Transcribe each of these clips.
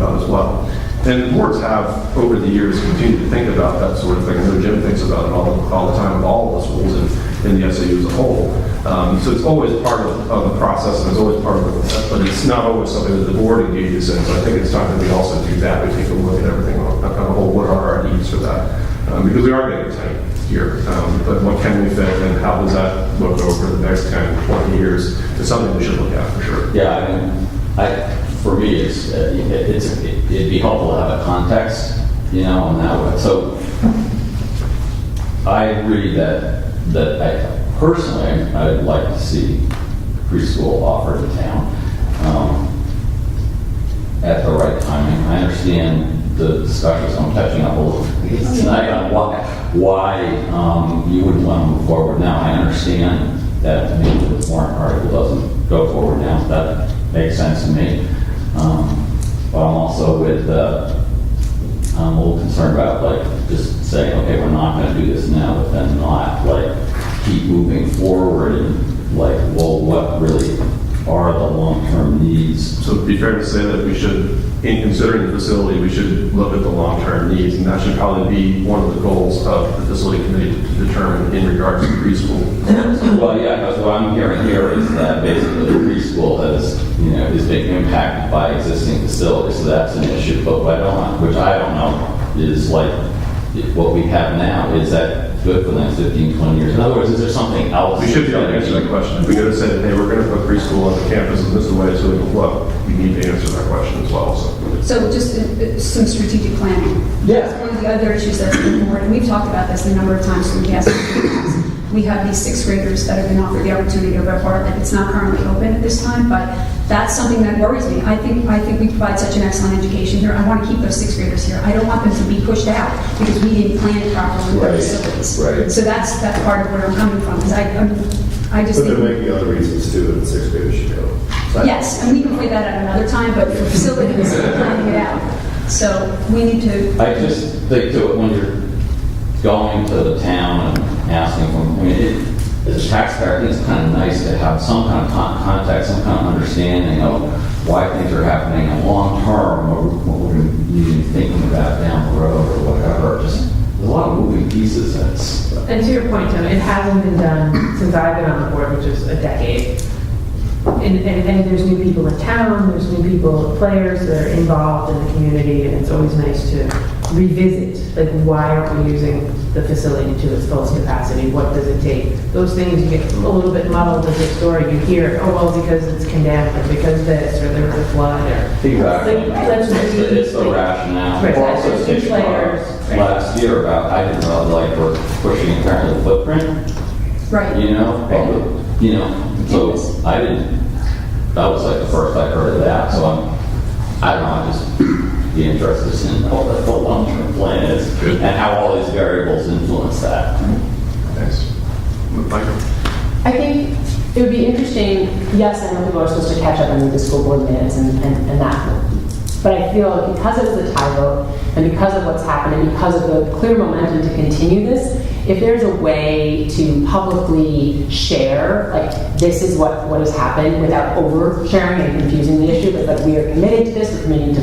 about as well. And boards have, over the years, continued to think about that sort of thing. I know Jim thinks about it all the time with all of the schools and the SAU as a whole. So it's always part of the process, and it's always part of it, but it's not always something that the board engages in. So I think it's time that we also do that. We take a look at everything on a whole. What are our needs for that? Because we are getting tight here. But what can we fit, and how does that look over the next 10, 20 years? It's something we should look at for sure. Yeah, I mean, for me, it'd be helpful to have a context, on that way. So I agree that I personally, I'd like to see preschool offered in town at the right timing. I understand the discussion, so I'm catching up a little bit tonight on why you wouldn't want to move forward now. I understand that maybe the warrant article doesn't go forward now. That makes sense to me. But I'm also I'm a little concerned about just saying, okay, we're not going to do this now, but then not keep moving forward and well, what really are the long-term needs? So it'd be fair to say that we should, in considering the facility, we should look at the long-term needs, and that should probably be one of the goals of the facility committee to determine in regards to preschool. Well, yeah, because what I'm hearing here is that basically the preschool is being impacted by existing facilities, so that's an issue. But which I don't know, is what we have now, is that good for the next 15, 20 years? In other words, is there something else? We should be able to answer that question. If we could have said, hey, we're going to put preschool on the campus and this is the way it's going to look, we need to answer that question as well. So just some strategic planning. Yeah. One of the other issues that's been forward, and we've talked about this a number of times in the past, we have these 6th graders that have been offered the opportunity to go part. It's not currently open at this time, but that's something that worries me. I think we provide such an excellent education here. I want to keep those 6th graders here. I don't want them to be pushed out because we didn't plan it properly with our facilities. Right. So that's part of where I'm coming from. Because I just But think, there might be other reasons too that 6th graders should go. So yes, and we can play that at another time, but for facilities, we're planning it out. So we need to. I just think that when you're going to the town and asking for, as a taxpayer, I think it's kind of nice to have some kind of context, some kind of understanding of why things are happening in long term, or what we're even thinking about down the road or whatever. Just there's a lot of moving pieces. And to your point, Tim, it hasn't been done since I've been on the board, which is a decade. And there's new people in town, there's new people, players that are involved in the community, and it's always nice to revisit, why aren't we using the facility to its fullest capacity? What does it take? Those things you get a little bit muddled in the story. You hear, oh, well, because it's condemned, or because this, or there was a flood, or... Exactly. It's the rationale. Right, We're also that's two players. Last year about, I didn't really we're pushing apparently the footprint. Right. So I didn't, that was the first I heard of that. So I don't know, I just be interested in what the long-term plan is and how all these variables influence that. Thanks. Michael? I think it would be interesting, yes, I know people are supposed to catch up on the school board minutes and that. But I feel because it's the tie vote and because of what's happened and because of the clear momentum to continue this, if there's a way to publicly share, this is what has happened without oversharing and confusing the issue, but we are committed to this, we're committed to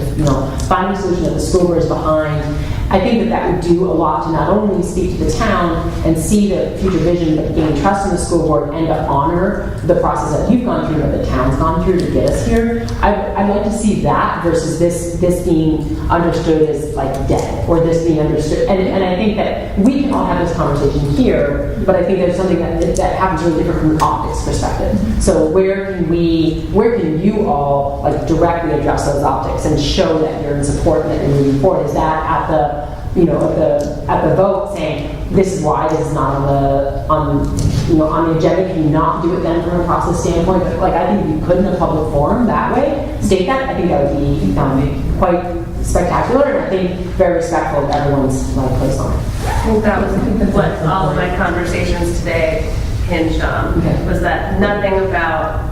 find a solution that the school board is behind. I think that would do a lot to not only speak to the town and see the future vision, but gain trust in the school board and to honor the process that you've gone through, that the town's gone through to get us here. I'd like to see that versus this being understood as dead, or this being understood. And I think that we can all have this conversation here, but I think there's something that happens really different from an optics perspective. So where can you all directly address those optics and show that you're in support and that you're moving forward? Is that at the vote saying this is why this is not on the agenda? Can you not do it then from a process standpoint? But I think if you could in a public forum that way state that, I think that would be quite spectacular, and I think very respectful of everyone's place on it. I think that was what all of my conversations today hinged on, was that nothing about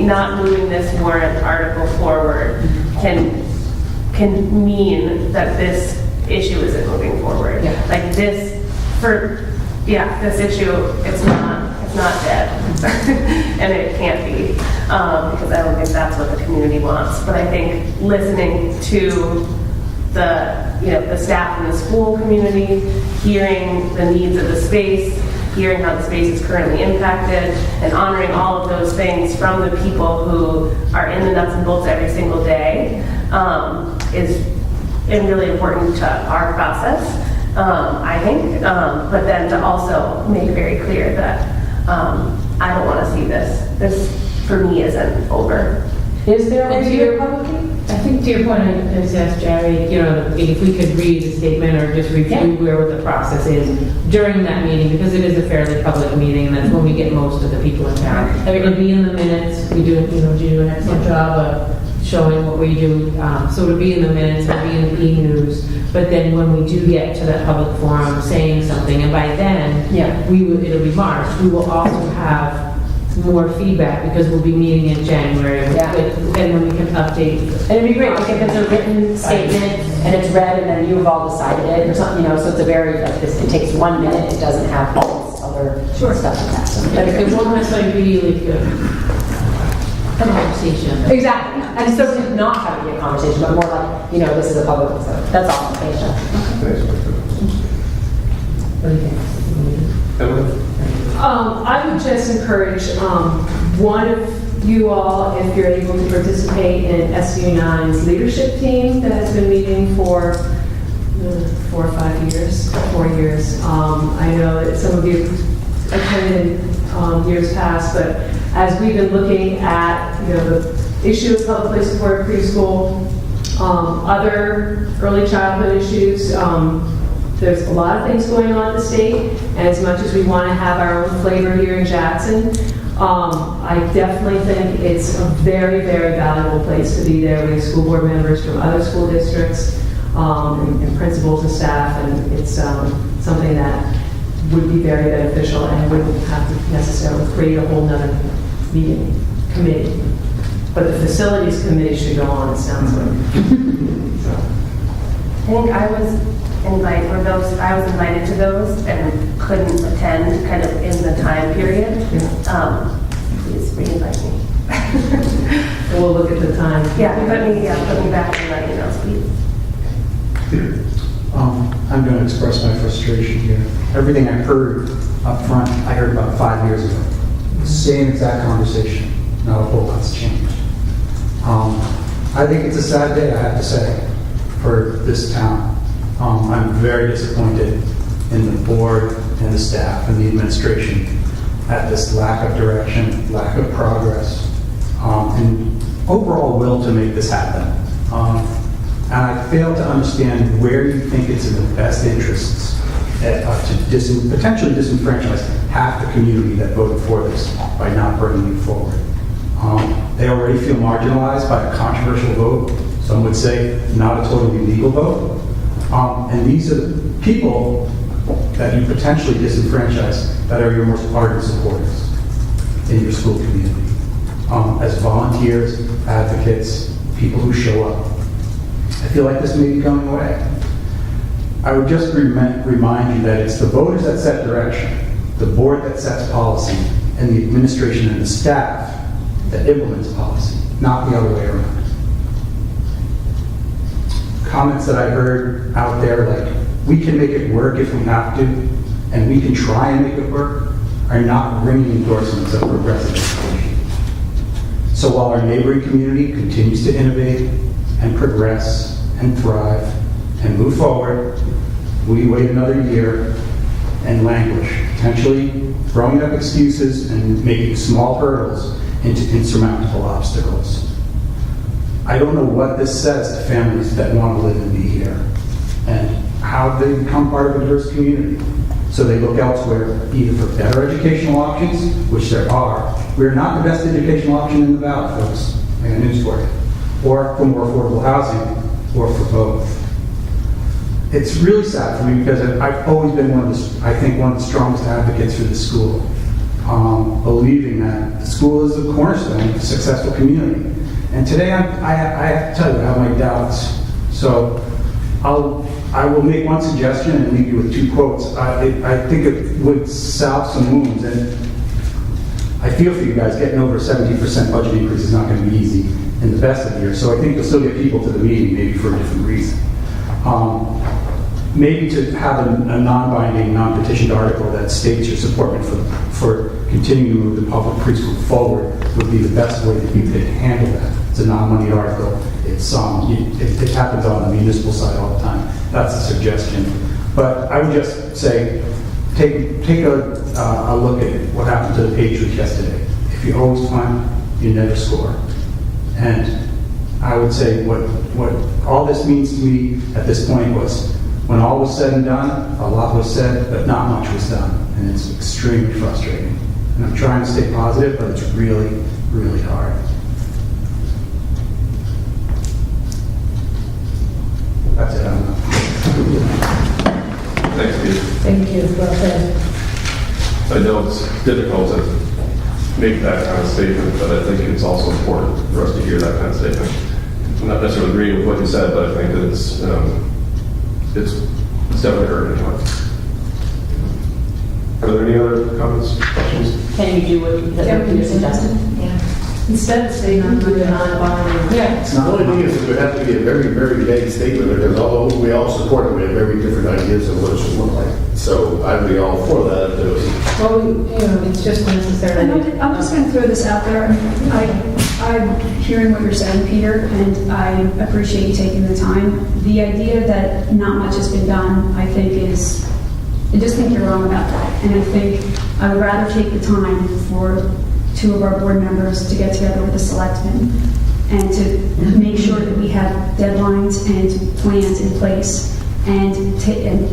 not moving this warrant article forward can mean that this issue isn't moving forward. Yeah. This issue, it's not dead, and it can't be. because I don't think that's what the community wants. But I think listening to the staff in the school community, hearing the needs of the space, hearing how the space is currently impacted, and honoring all of those things from the people who are in the nuts and bolts every single day is really important to our process, I think. But then to also make very clear that I don't want to see this. This, for me, isn't over. Is there a way And to to do your- it publicly? I think to your point, I just asked Jerry, if we could read the statement or just review where the process is during that meeting, because it is a fairly public meeting, and that's when we get most of the people in town. It'll be in the minutes. We do, do an excellent job of showing what we do. So it'll be in the minutes, it'll be in the e-news. But then when we do get to that public forum saying something, and by then, it'll be March, we will also have more feedback because we'll be meeting in January, and then we can update. And it'd be great, like if it's a written statement and it's read and then you've all decided it or something, so it's a very, like this, it takes 1 minute, it doesn't have all this other stuff attached. Like, it won't necessarily be like a conversation. Exactly, and so to not have it be a conversation, but more like, this is a public, so that's all, thanks, Jeff. Thanks. What do you think? Emily? I would just encourage one of you all, if you're able to participate in SU9's leadership team that has been meeting for 4 or 5 years, 4 years. I know that some of you attended years past, but as we've been looking at the issue of public place support preschool, other early childhood issues, there's a lot of things going on in the state, and as much as we want to have our own flavor here in Jackson, I definitely think it's a very, very valuable place to be there. We have school board members from other school districts, and principals and staff, and it's something that would be very beneficial and wouldn't have to necessarily create a whole nother committee. But the facilities committee should go on, it sounds like. I think I was invited to those and couldn't attend kind of in the time period. Please re-invite me. And we'll look at the time. Put me back in my emails, please. I'm going to express my frustration here. Everything I heard up front, I heard about 5 years ago. Same exact conversation. Not a whole lot's changed. I think it's a sad day, I have to say, for this town. I'm very disappointed in the board and the staff and the administration at this lack of direction, lack of progress, and overall will to make this happen. And I fail to understand where you think it's in the best interests to potentially disenfranchise half the community that voted for this by not bringing it forward. They already feel marginalized by a controversial vote. Some would say not a totally legal vote. And these are the people that you potentially disenfranchise that are your most ardent supporters in your school community. As volunteers, advocates, people who show up. I feel like this may be going away. I would just remind you that it's the voters that set direction, the board that sets policy, and the administration and the staff that implements policy, not the other way around. Comments that I heard out there like, we can make it work if we have to, and we can try and make it work, are not ringing endorsements of progressive education. So while our neighboring community continues to innovate and progress and thrive and move forward, we wait another year and languish, potentially throwing up excuses and making small hurdles into insurmountable obstacles. I don't know what this says to families that want to live and be here, and how they become part of a diverse community. So they look elsewhere, either for better educational options, which there are. We're not the best educational option in the Valley, folks. I got news for you. Or for more affordable housing, or for both. It's really sad for me because I've always been one of the strongest advocates for the school, believing that the school is the cornerstone of a successful community. And today I have to tell you, I have my doubts. So I will make one suggestion and leave you with 2 quotes. I think it would salve some wounds. And I feel for you guys, getting over a 17% budget increase is not going to be easy in the best of years. So I think you'll still get people to the meeting, maybe for a different reason. Maybe to have a non-binding, non-petitioned article that states your support for continuing to move the public preschool forward would be the best way that you could handle that. It's a non-money article. It happens on the municipal side all the time. That's a suggestion. But I would just say, take a look at what happened to the Patriots yesterday. If you always punt, you never score. And I would say what all this means to me at this point was, when all was said and done, a lot was said, but not much was done. And it's extremely frustrating. And I'm trying to stay positive, but it's really, really hard. That's it. I don't know. Thanks, Pete. Thank you, well said. I know it's difficult to make that kind of statement, but I think it's also important for us to hear that kind of statement. I'm not necessarily agreeing with what you said, but I think that it's definitely hurt anyone. Are there any other comments, questions? Can you do what Peter suggested? Instead of saying I'm doing non-binding. Yeah. The only thing is, it would have to be a very, very vague statement, because although we all support it, we have very different ideas of what it should look like. So I'd be all for that if there was. Well, it's just necessarily. And I'm just going to throw this out there. I'm hearing what you're saying, Peter, and I appreciate you taking the time. The idea that not much has been done, I think I just think you're wrong about that. And I think I would rather take the time for two of our board members to get together with the selectmen and to make sure that we have deadlines and plans in place, and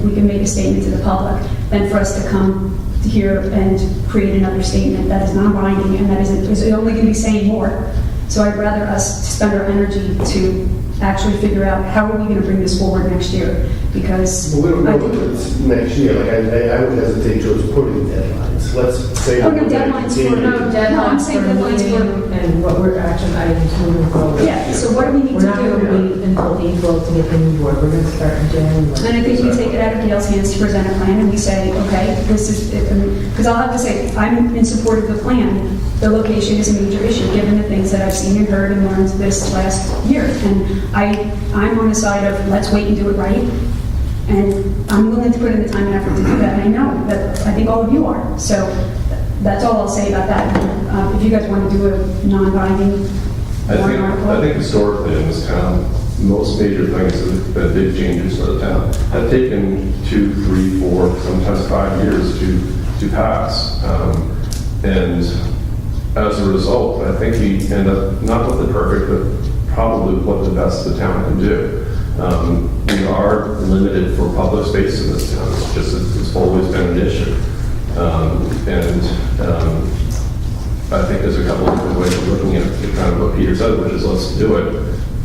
we can make a statement to the public, than for us to come here and create another statement that is non-binding and that is only going to be saying more. So I'd rather us spend our energy to actually figure out how are we going to bring this forward next year, because Well, we don't I know think- if it's next year. Like, I would hesitate towards putting deadlines. Let's say. Oh, no, deadlines for- No, I'm deadlines saying for deadlines for- meeting and what we're action items moving forward. Yeah, so what do we need We're to not going to do? wait until April to get the new board. We're going to start in January. And I think we take it out of Gail's hands to present a plan, and we say, okay, this is, because I'll have to say, I'm in support of the plan. The location is a major issue, given the things that I've seen and heard and learned this last year. And I'm on the side of, let's wait and do it right. And I'm willing to put in the time and effort to do that, and I know that, I think all of you are. So that's all I'll say about that. If you guys want to do a non-binding warrant article. I think historically in this town, most major things that have been big changes for the town have taken 2, 3, 4, sometimes 5 years to pass. And as a result, I think we end up not with the perfect, but probably what the best the town can do. We are limited for public space in this town. It's always been an issue. I think there's a couple of different ways of looking at kind of what Peter said, which is let's do it,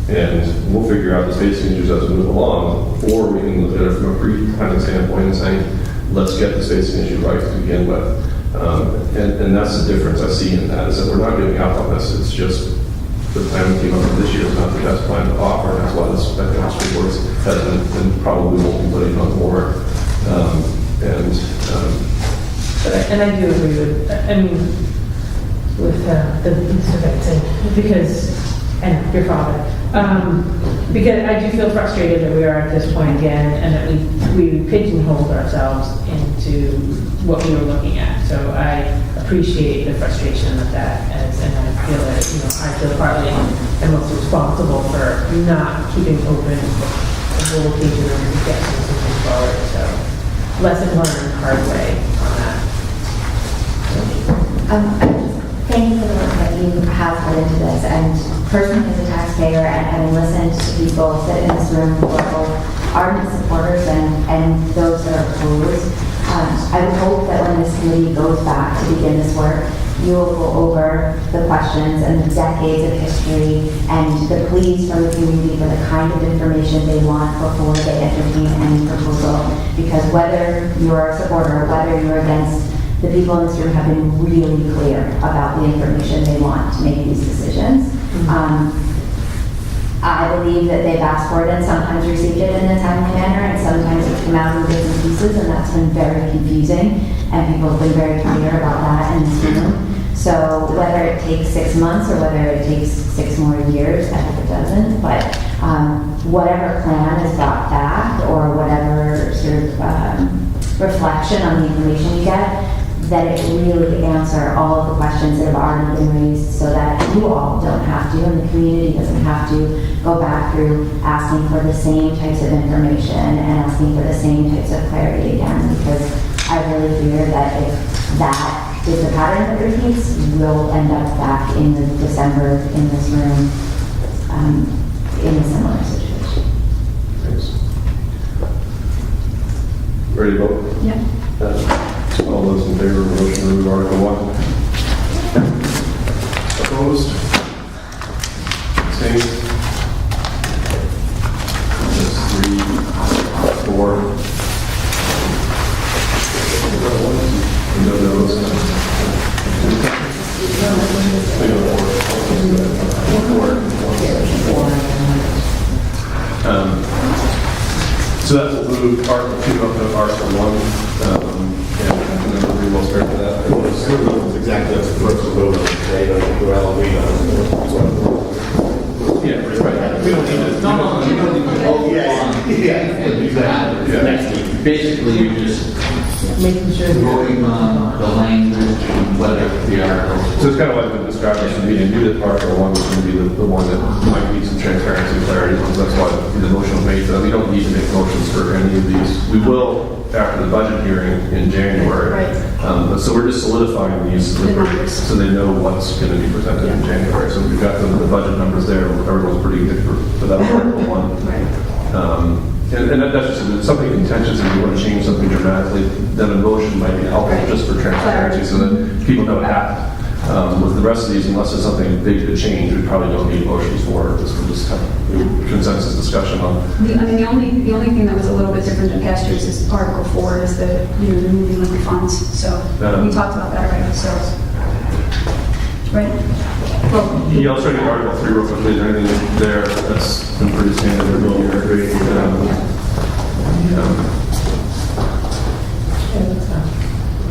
and we'll figure out the spacing issues as we move along, or we can look at it from a pre-planning standpoint and saying, let's get the spacing issue right to begin with. And that's the difference I see in that, is that we're not giving up on this. It's just the plan we came up with this year is not the best plan to offer, and that's why this economic reports has been, and probably won't be putting on board. And I do agree with, I mean, with the Mr. Benson, because, and your father, because I do feel frustrated that we are at this point again, and that we pigeonholed ourselves into what we were looking at. So I appreciate the frustration of that, and I feel that, I feel partly I'm most responsible for not keeping open the location and getting something forward. So lesson learned, hard way on that. Thank you for the work that you have put into this, and personally as a taxpayer and having listened to people sit in this room who are both ardent supporters and those that are opposed, I would hope that when this committee goes back to begin this work, you will go over the questions and the decades of history and the pleas from the community for the kind of information they want before they entertain any proposal. Because whether you're a supporter or whether you're against, the people in this room have been really clear about the information they want to make these decisions. I believe that they've asked for it and sometimes received it in a timely manner, and sometimes it's come out in bits and pieces, and that's been very confusing, and people have been very clear about that in this room. So whether it takes 6 months or whether it takes 6 more years, I hope it doesn't, but whatever plan is brought back or whatever sort of reflection on the information you get, that it really answer all of the questions that have already been raised so that you all don't have to, and the community doesn't have to go back through asking for the same types of information and asking for the same types of clarity again, because I really fear that if that is the pattern that repeats, we'll end up back in the December in this room in a similar situation. Thanks. Ready to vote? Yeah. All those in favor of the motion to remove Article 1? Opposed? Abstained? That's 3, 4. No no's. 4. So that will move Article 2 up to Article 1. And then we will start with that. It's exactly that's the first vote on today, but we're all agreed on. Yeah, right. We don't need to. Oh, yeah, exactly. Yeah. Next week. Basically, you're just Making sure. voting on the language and whether the articles. So it's kind of like the described this meeting, knew that Article 1 was going to be the one that might need some transparency and clarity, because that's why the motion was made. So we don't need to make motions for any of these. We will after the budget hearing in January. Right. So we're just solidifying these The numbers. so they know what's going to be presented in January. So we've got the budget numbers there. Everyone's pretty good for that Article 1. Right. And that's just if it's something contentious and you want to change something dramatically, then a motion might be helpful Right. just for transparency so that people know it happened. With the rest of these, unless there's something big to change, we probably don't need motions for it. This will just have a consensus discussion on. The only thing that was a little bit different than past years is Article 4 is the, the moving of the funds. So we talked about that already, so. Right? Well, You also need Article 3 real quickly. Is there anything there that's been pretty standard every year?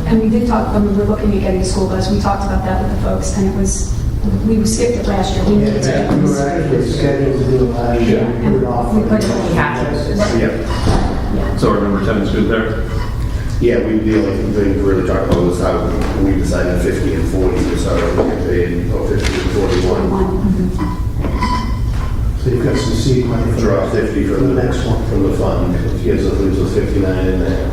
and we did talk, when we were looking at getting a school bus, we talked about that with the folks, and it was, we skipped it last year. We needed to get We were this. actually scheduled to do it last year. We put it off. We put it on. Yeah. So our number 10 is good there. Yeah, the only thing we really talked about was how we decided 50 and 40, so we get paid 50 and 41. So you've got some seed money for Draw 50 for the next one. from the fund, which gives us, leaves us 59 in there.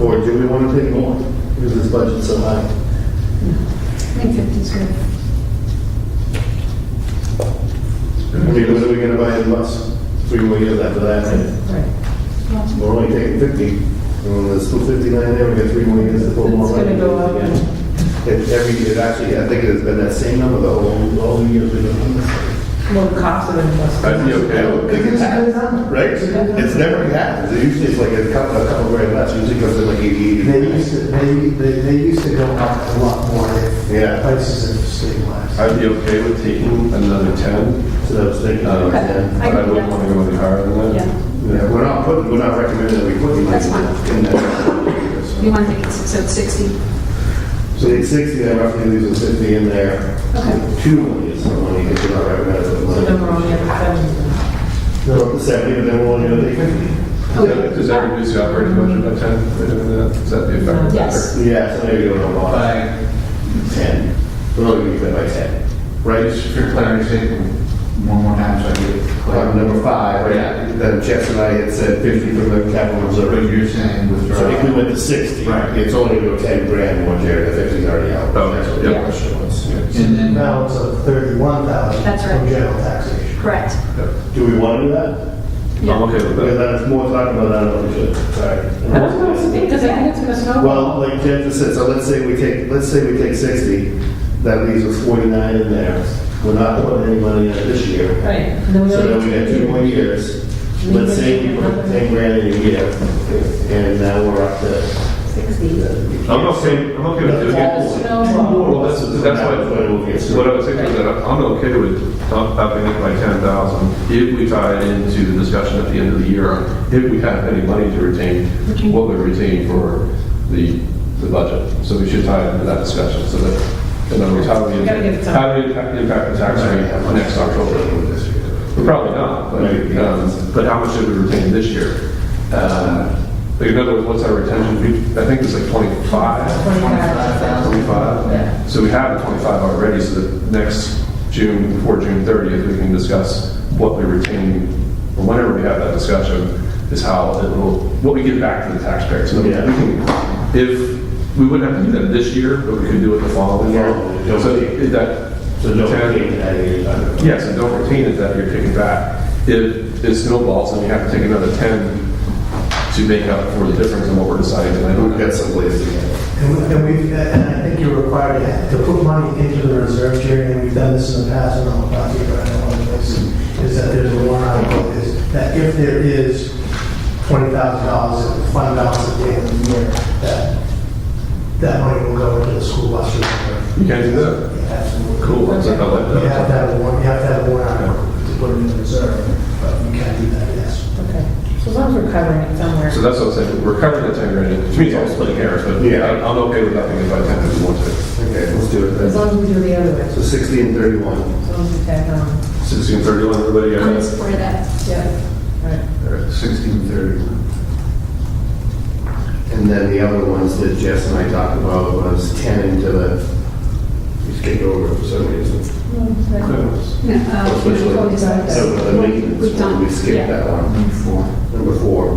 Or do we want to take more? Because this budget's so high. I think 50 is good. I mean, what are we going to buy in the bus? 3 more years after that. Right. We're only taking 50. And there's still 59 there, we got 3 more years to pull more It's money. gonna go up. It actually, I think it has been that same number the all the years we've been doing this. Well, the cost of it must be. I'd be okay with It gets a good number, right? It's never happens. It usually is like a couple grand less. Usually comes in like 80. They used to go up a lot more if Yeah. prices have stabilized. I'd be okay with taking another 10. So I was thinking, But I wouldn't want to go any higher than that. Yeah. yeah, we're not recommending that we put money That's fine. in there. You want to take it, so it's 60? So the 60, that roughly leaves us 50 in there. Okay. 2 million is some money because we're not recommending So putting then we're money. only at 70. We're up to 70, but then we're only going to take 50. Does that reduce the operating budget by 10? By doing that? Is that the effect? Yes. Yeah, so maybe we'll go by 10. We're only going to get by 10. Right? Just for clarity's sake, one more time so I get it clear. Number 5, right? Then Jess and I had said 50 from the capital But reserve. you're saying withdraw. So if we went to 60, Right. it's only going to go 10 grand more, Jerry. The 50's already out. Oh, That's what yeah. the question was. And then, Balance of 31,000. That's right. From general taxation. Correct. Do we want to do that? I'm okay with Because that. that's more talking about, I don't know if we should. Sorry. I don't know, because I think it's gonna snowball. Well, like Jen just said, so let's say we take 60, that leaves us 49 in there. We're not putting any money in it this year. Right. And then we So then only- we got 2 more years. Let's say we put 10 grand in a year, and now we're up to 60. I'm okay with doing it. Snowball. Well, that's what I was thinking is that I'm okay with upping it by 10,000 if we tie it into the discussion at the end of the year, on if we have any money to retain, what we retain for the the budget. So we should tie it into that discussion, so that, in other words, how do we Gotta get it done. how do we impact the tax rate next October? Well, probably not, but how much did we retain this year? Like, in other words, what's our retention? I think it's like 25. 25? Yeah. So we have the 25 already, so that next June, before June 30th, we can discuss what we retain, or whenever we have that discussion, is how it will, what we give back to the taxpayers. So we can, if, we wouldn't have to do that this year, but we could do it the following year. Yeah. So if that. So don't retain it at any time. Yes, and don't retain it that you're kicking back. If it snowballs, then you have to take another 10 to make up for the difference in what we're deciding tonight. We've got some ways to get it. And I think you're required to put money into the reserve, Jerry, and we've done this in the past, I don't know about you, but I know one place, is that there's a warrant article, is that if there is $20,000 fund balance at the end of the year, that money will go into the school bus reserve. You can't do that? Absolutely. Cool, I like You have to that. have a warrant, article to put it in the reserve, but you can't do that, yes. Okay. So as long as we're covering it somewhere. So that's what I'm saying, we're covering the 10 grand, to me it's all splitting hairs, but Yeah. I'm okay with nothing if I 10 if you want to. Okay, let's do it As then. long as we do it the other way. So 60 and 31. As long as we tack on. 1631, everybody got I'm in that? support of that. Yeah. Right. All right, 1631. And then the other ones that Jess and I talked about was 10 into the, we skipped over for some reason. Especially, so the maintenance, We've done. we skipped that one. Number 4.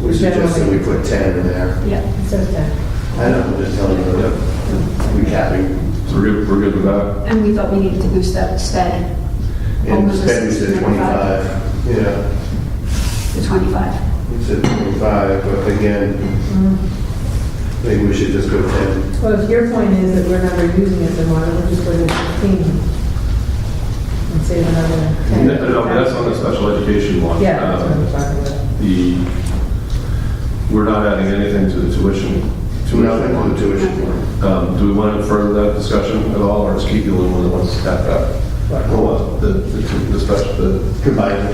We suggested we put 10 in there. Yeah. It says that. I know, I'm just telling you, recapping. So we're good with that? And we thought we needed to boost up sped. And spend we said 25. Yeah, To 25. we said 25, but again, maybe we should just go 10. Well, if your point is that we're never using it, then why don't we just go to 15? And save another 10? No, that's on the special education one. Yeah, that's what I'm talking about. We're not adding anything to the tuition. Nothing on the tuition one. Do we want to further that discussion at all, or is Keith the only one that wants to tap that? Well, the special, the combining,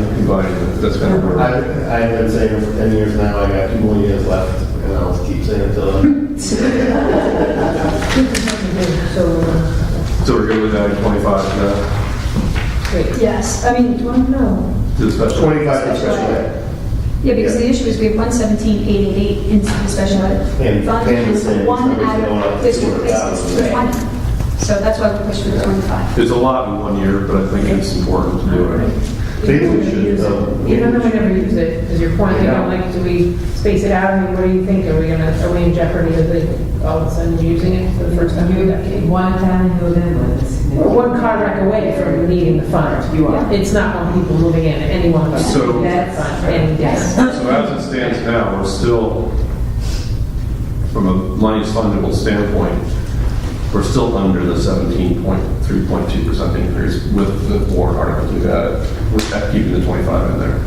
that's kind of where. I've been saying it for 10 years now, I got 2 more years left, and I'll keep saying it till I'm... So, So we're good with adding 25 to that, wait, Yes, I mean, well, no. to the special? 25 for special ed. yeah, because the issue is we have 117,888 into the special ed And fund, Pam was and saying one numbers out going up of to district 200,000, basis to 20. So that's why we pushed for the 25. It's a lot in 1 year, but I think it's important to do it. Maybe we should, Even though we never use it, is your point, you know, like, do we space it out? I mean, what do you think? Are we in jeopardy of all of a sudden using it for the first time in a decade? One town who then was. We're one car wreck away from needing the fund. You are. It's not one people moving in, any one of us. So- needs that fund any day. So as it stands now, we're still, from a money's fundable standpoint, we're still under the 17.3.2% increase with the warrant articles we've added, with that keeping the 25 in there.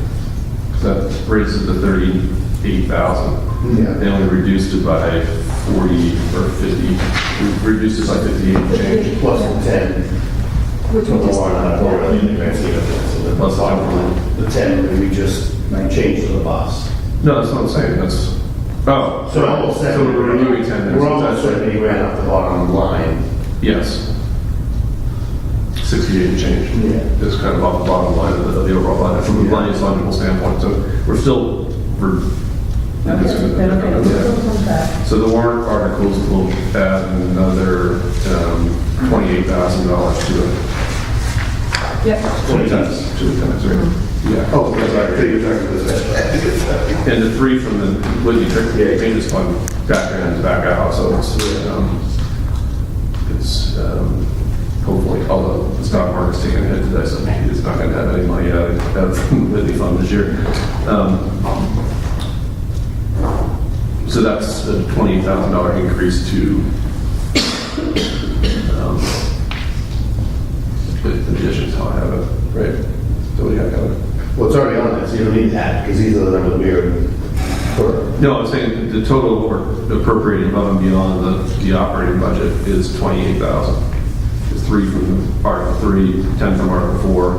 That raises it to 38,000. Yeah. They only reduced it by 40 or 50, we reduced it by 58 and change. plus the 10. Which we From the just. warrant article, really, in the grand scheme of things. So the Plus the bottom line, the 10, and we just changed to the bus. No, that's what I'm saying, that's, oh. So almost So we're removing 10. We're almost 70 grand off the bottom line. Yes. 68 and change. Yeah. Is kind of off the bottom line of the overall budget from a money's fundable standpoint. So we're still, Okay, then, okay, Yeah. we'll come back. So the warrant articles will add another $28,000 to it. Yep. 20 times, to the times, right? Yeah. Oh, because I think you're talking about this. And the 3 from the Whitney Changes Fund back out, so it's hopefully, although the stock market's taking a hit today, so maybe it's not going to have any money out of the Whitney Fund this year. So that's a $28,000 increase to the additions, how I have it, right? So we have it. Well, it's already on there, so you don't need that, because these are the numbers we are, No, I'm saying the total we're appropriating above and beyond the operating budget is 28,000. It's 3 from Article 3, 10 from Article 4,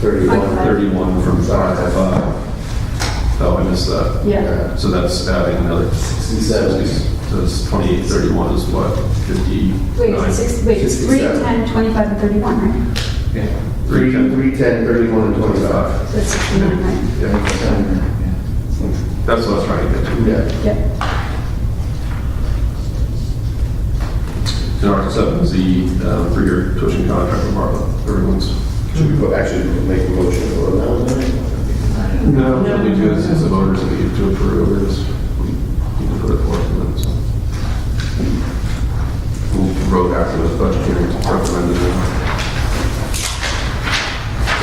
31. 31 from Article 5. Oh, I missed that. Yeah. So that's adding another 67. So it's 28, 31 is what, 59? Wait, it's 3, 10, 25, and 31, right? Yeah. 3, 10, 31, and 25. So that's 69, right? Yeah. That's what I was trying to get to. Yeah. Yep. And Article 7 is the 3-year tuition contract with Marla. Everyone's. Should we actually make a motion or that? No, we do this as the voters that need to approve it. Is we need to put it forth to them, so. We'll vote after the budget hearing to recommend it.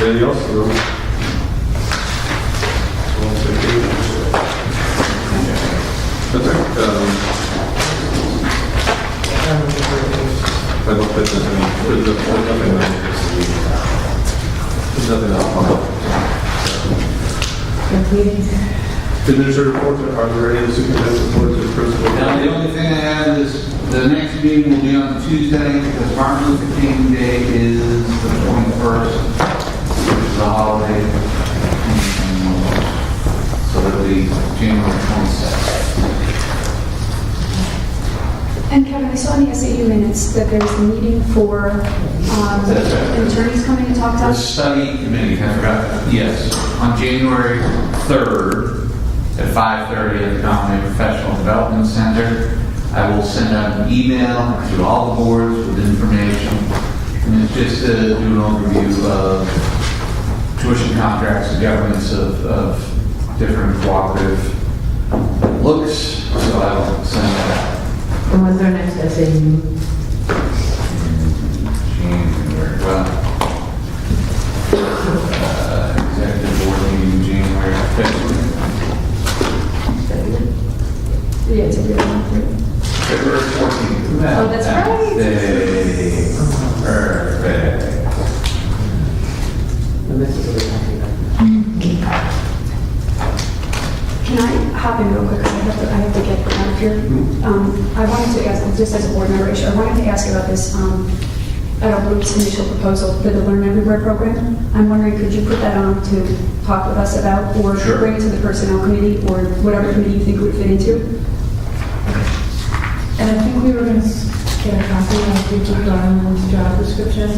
Anything else? That's right. I don't think there's any, there's nothing else. Administrative reports, are there any superintendent reports or principal? Now, the only thing I have is the next meeting will be on Tuesday because Martin Luther King Day is the 21st, which is a holiday. So it'll be January 26th. And Kevin, I saw in the SAU minutes that there's a meeting for attorneys coming to talk to The us. study committee, I forgot, yes, on January 3rd at 5:30 at the Conway Professional Development Center. I will send out an email to all the boards with information. And it's just to do an overview of tuition contracts and governance of different cooperative looks. So I will send that out. And when's our next SAU? January, well, executive board meeting January 5th. Yeah, it's a good one. February 14th. Oh, that's right. Perfect. Can I hop in real quick? 'Cause I have to get out of here. I wanted to ask, just as a board member issue, I wanted to ask about this, Adult Group's initial proposal for the Learn Everywhere program. I'm wondering, could you put that on to talk with us about, or Sure. bring it to the personnel committee, or whatever committee you think it would fit into? And I think we were going to get a copy of Future Darling's job description.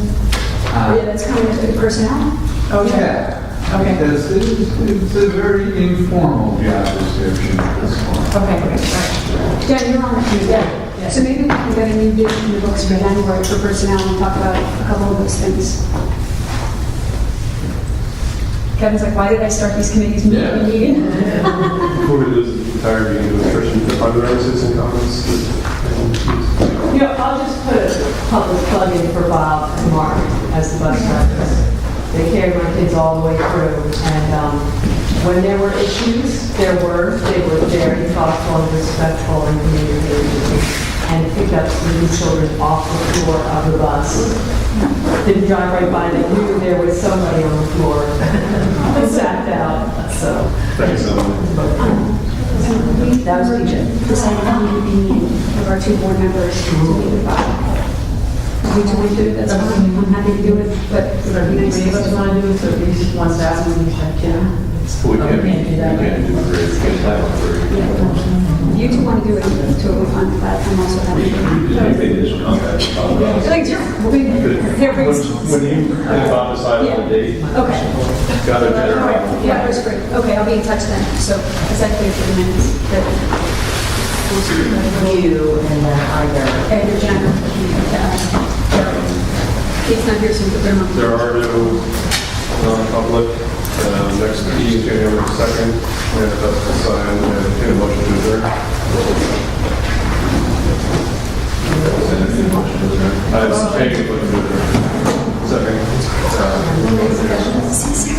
Yeah, that's coming to the personnel? Yeah. Okay. Because it's a very informal job description at this point. Okay, great, all right. Jen, you're on that committee. Yeah. So maybe we can get a new bid in the books for January for personnel and talk about a couple of those things. Kevin's like, why did I start these committees meeting? Before we lose the entire meeting to attrition, are there any citizen comments? You know, I'll just put a public plug in for Bob and Mark as the bus drivers. They carried my kids all the way through, and when there were issues, they were very thoughtful and respectful and communicative, and picked up the children off the floor of the bus. Didn't drive right by, they knew there was somebody on the floor, sat down, so. Thanks, Ellen. That was Regent. Decided on the meeting of our 2 board members to meet with Bob. We joined it, that's fine, I'm happy to do it, but it would be nice Three of us to want to do it, so at least one staff will be checked in. We can't do that. You 2 want to do it, totally fine with that, I'm also happy to do it. Like, When you and Bob decide on the date, Okay. got a All dinner. right, yeah, that's great. Okay, I'll be in touch then. So is that clear for the minutes? You and then either. Okay, the general. Kate's not here, so we put them on. There are no non-public. Next meeting is January 2nd. And that's the sign and a motion to adjourn. I was taking a motion to adjourn. Second.